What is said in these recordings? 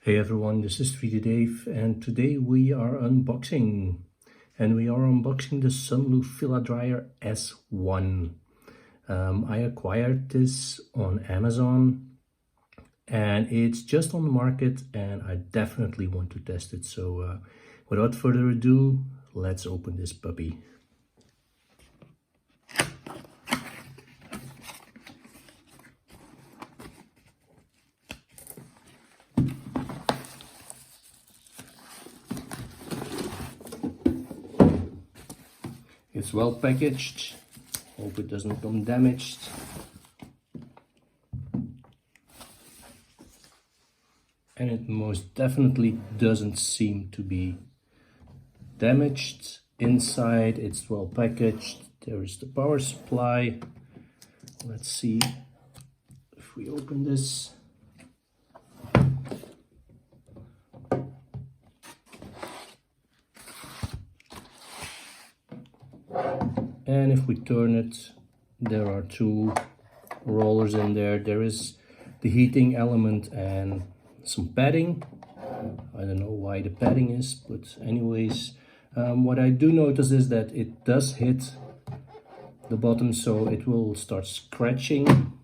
Hey everyone, this is 3D Dave and today we are unboxing the Sunlu Dryer S1. I acquired this on Amazon and it's just on the market and I definitely want to test it. So without further ado, let's open this puppy. It's well packaged. Hope it doesn't come damaged. And it most definitely doesn't seem to be damaged. Inside it's well packaged. There is the power supply. Let's see if we open this. And if we turn it, there are two rollers in there. There is the heating element and some padding. I don't know why the padding is, but anyways, what I do notice is that it does hit the bottom, so it will start scratching.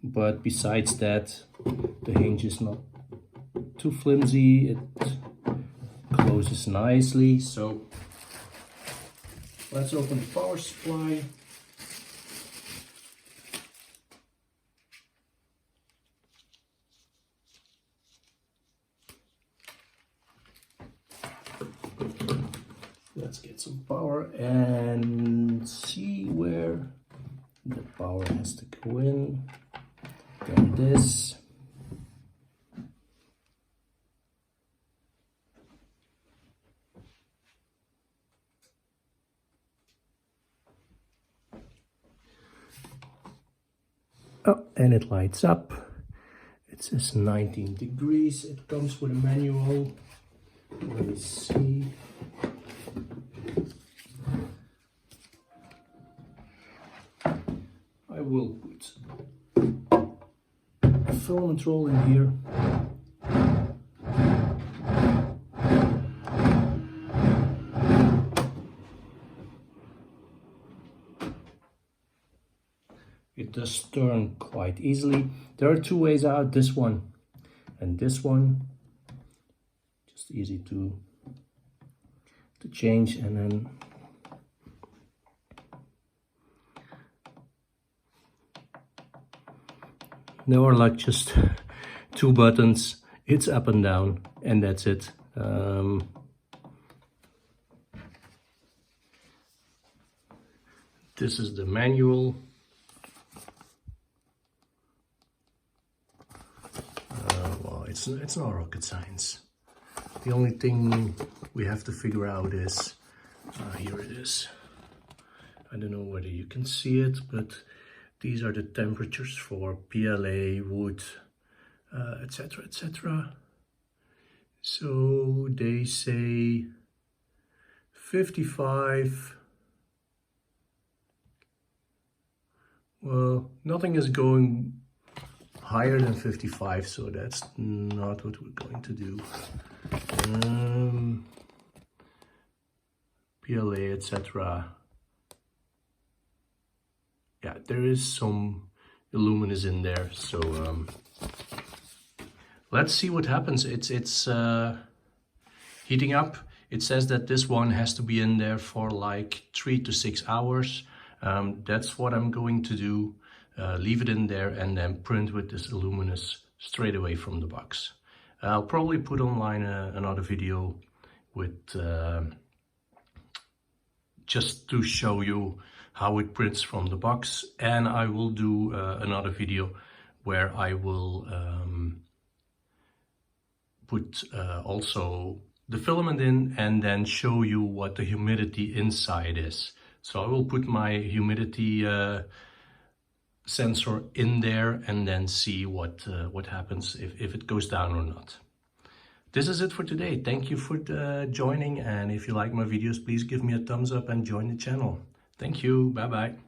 But besides that, the hinge is not too flimsy. It closes nicely. So let's open the power supply. Let's get some power and see where the power has to go in. There it is. Oh, and it lights up. It says 19 degrees. It comes with a manual. Let me see. I will put a filament roll in here. It does turn quite easily. There are two ways out, this one and this one. Just easy to change, and then there are like just two buttons. It's up and down and that's it. This is the manual. It's not rocket science. The only thing we have to figure out is, here it is. I don't know whether you can see it, but these are the temperatures for PLA, wood, etc., etc. So they say 55. Well, nothing is going higher than 55, so that's not what we're going to do. PLA, etc. Yeah, there is some aluminum in there, so let's see what happens. It's heating up. It says that this one has to be in there for like 3 to 6 hours. That's what I'm going to do. Leave it in there and then print with this aluminum straight away from the box. I'll probably put online another video with just to show you how it prints from the box, and I will do another video where I will put also the filament in and then show you what the humidity inside is. So I will put my humidity sensor in there and then see what happens if it goes down or not. This is it for today. Thank you for joining, and if you like my videos, please give me a thumbs up and join the channel. Thank you. Bye bye.